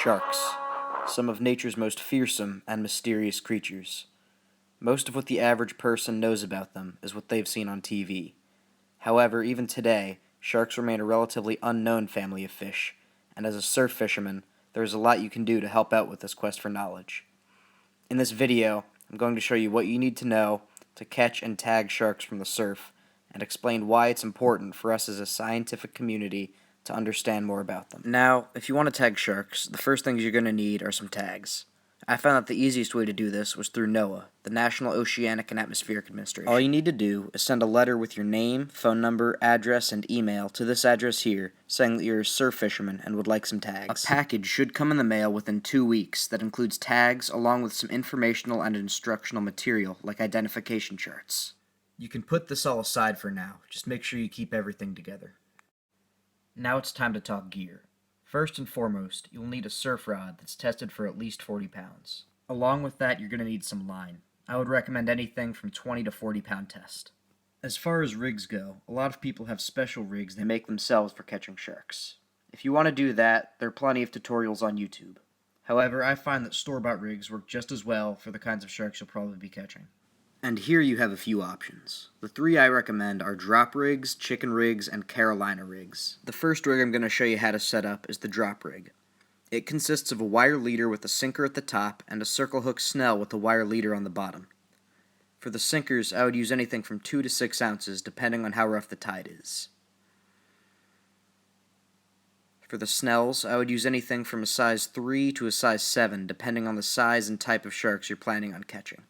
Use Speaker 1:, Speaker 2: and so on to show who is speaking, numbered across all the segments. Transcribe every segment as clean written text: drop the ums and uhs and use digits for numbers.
Speaker 1: Sharks, some of nature's most fearsome and mysterious creatures. Most of what the average person knows about them is what they've seen on TV. However, even today, sharks remain a relatively unknown family of fish, and as a surf fisherman, there is a lot you can do to help out with this quest for knowledge. In this video, I'm going to show you what you need to know to catch and tag sharks from the surf, and explain why it's important for us as a scientific community to understand more about them. Now, if you want to tag sharks, the first things you're going to need are some tags. I found that the easiest way to do this was through NOAA, the National Oceanic and Atmospheric Administration. All you need to do is send a letter with your name, phone number, address, and email to this address here, saying that you're a surf fisherman and would like some tags. A package should come in the mail within 2 weeks that includes tags along with some informational and instructional material like identification charts. You can put this all aside for now, just make sure you keep everything together. Now it's time to talk gear. First and foremost, you'll need a surf rod that's tested for at least 40 pounds. Along with that, you're going to need some line. I would recommend anything from 20 to 40 pound test. As far as rigs go, a lot of people have special rigs they make themselves for catching sharks. If you want to do that, there are plenty of tutorials on YouTube. However, I find that store-bought rigs work just as well for the kinds of sharks you'll probably be catching. And here you have a few options. The three I recommend are drop rigs, chicken rigs, and Carolina rigs. The first rig I'm going to show you how to set up is the drop rig. It consists of a wire leader with a sinker at the top and a circle hook snell with a wire leader on the bottom. For the sinkers, I would use anything from 2 to 6 ounces depending on how rough the tide is. For the snells, I would use anything from a size 3 to a size 7 depending on the size and type of sharks you're planning on catching.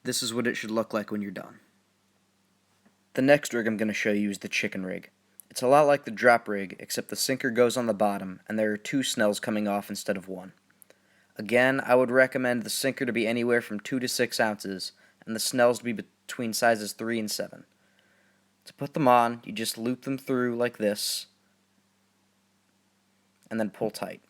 Speaker 1: This is what it should look like when you're done. The next rig I'm going to show you is the chicken rig. It's a lot like the drop rig, except the sinker goes on the bottom and there are 2 snells coming off instead of 1. Again, I would recommend the sinker to be anywhere from 2 to 6 ounces and the snells to be between sizes 3 and 7. To put them on, you just loop them through like this and then pull tight.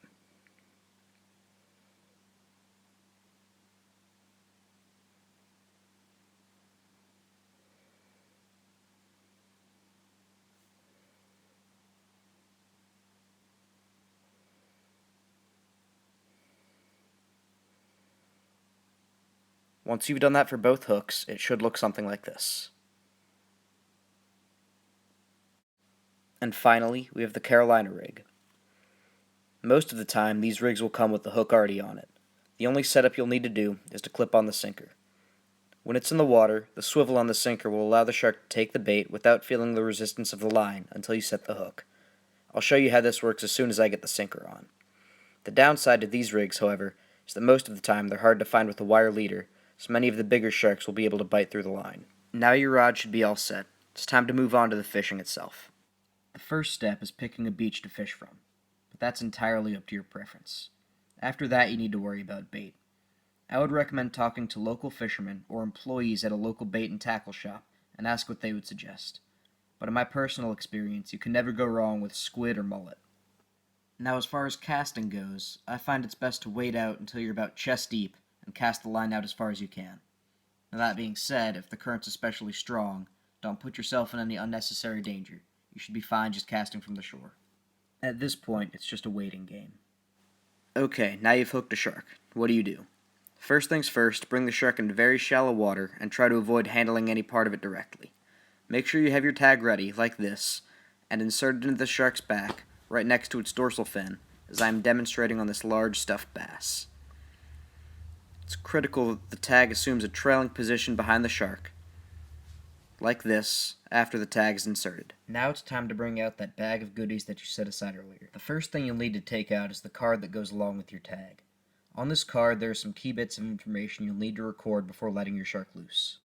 Speaker 1: Once you've done that for both hooks, it should look something like this. And finally, we have the Carolina rig. Most of the time, these rigs will come with the hook already on it. The only setup you'll need to do is to clip on the sinker. When it's in the water, the swivel on the sinker will allow the shark to take the bait without feeling the resistance of the line until you set the hook. I'll show you how this works as soon as I get the sinker on. The downside to these rigs, however, is that most of the time they're hard to find with a wire leader, so many of the bigger sharks will be able to bite through the line. Now your rod should be all set. It's time to move on to the fishing itself. The first step is picking a beach to fish from, but that's entirely up to your preference. After that, you need to worry about bait. I would recommend talking to local fishermen or employees at a local bait and tackle shop and ask what they would suggest. But in my personal experience, you can never go wrong with squid or mullet. Now as far as casting goes, I find it's best to wait out until you're about chest deep and cast the line out as far as you can. Now that being said, if the current's especially strong, don't put yourself in any unnecessary danger. You should be fine just casting from the shore. At this point, it's just a waiting game. Okay, now you've hooked a shark. What do you do? First things first, bring the shark into very shallow water and try to avoid handling any part of it directly. Make sure you have your tag ready, like this, and insert it into the shark's back, right next to its dorsal fin, as I am demonstrating on this large stuffed bass. It's critical that the tag assumes a trailing position behind the shark, like this, after the tag is inserted. Now it's time to bring out that bag of goodies that you set aside earlier. The first thing you'll need to take out is the card that goes along with your tag. On this card, there are some key bits of information you'll need to record before letting your shark loose.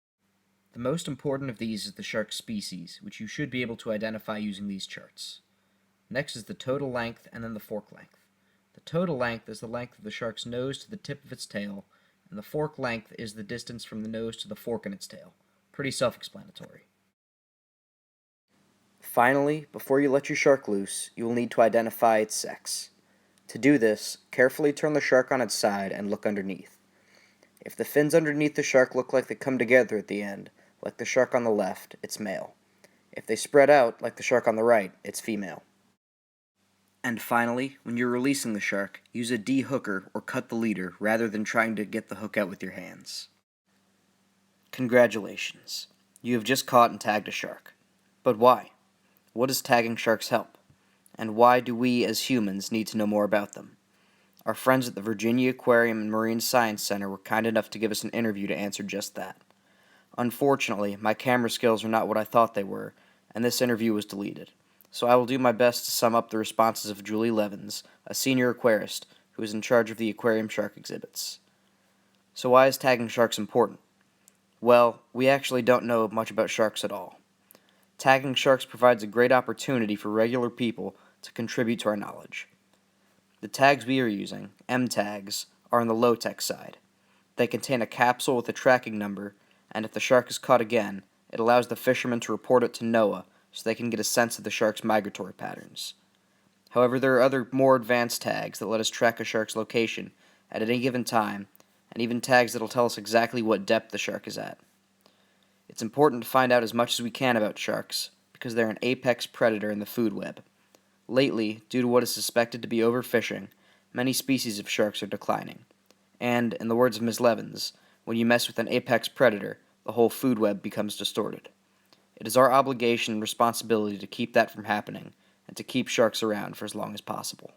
Speaker 1: The most important of these is the shark species, which you should be able to identify using these charts. Next is the total length and then the fork length. The total length is the length of the shark's nose to the tip of its tail, and the fork length is the distance from the nose to the fork in its tail. Pretty self-explanatory. Finally, before you let your shark loose, you will need to identify its sex. To do this, carefully turn the shark on its side and look underneath. If the fins underneath the shark look like they come together at the end, like the shark on the left, it's male. If they spread out, like the shark on the right, it's female. And finally, when you're releasing the shark, use a de-hooker or cut the leader rather than trying to get the hook out with your hands. Congratulations. You have just caught and tagged a shark. But why? What does tagging sharks help? And why do we as humans need to know more about them? Our friends at the Virginia Aquarium and Marine Science Center were kind enough to give us an interview to answer just that. Unfortunately, my camera skills are not what I thought they were, and this interview was deleted. So I will do my best to sum up the responses of Julie Levins, a senior aquarist who is in charge of the aquarium shark exhibits. So why is tagging sharks important? Well, we actually don't know much about sharks at all. Tagging sharks provides a great opportunity for regular people to contribute to our knowledge. The tags we are using, M tags, are on the low-tech side. They contain a capsule with a tracking number, and if the shark is caught again, it allows the fishermen to report it to NOAA so they can get a sense of the shark's migratory patterns. However, there are other more advanced tags that let us track a shark's location at any given time, and even tags that will tell us exactly what depth the shark is at. It's important to find out as much as we can about sharks, because they're an apex predator in the food web. Lately, due to what is suspected to be overfishing, many species of sharks are declining. And, in the words of Ms. Levins, when you mess with an apex predator, the whole food web becomes distorted. It is our obligation and responsibility to keep that from happening, and to keep sharks around for as long as possible.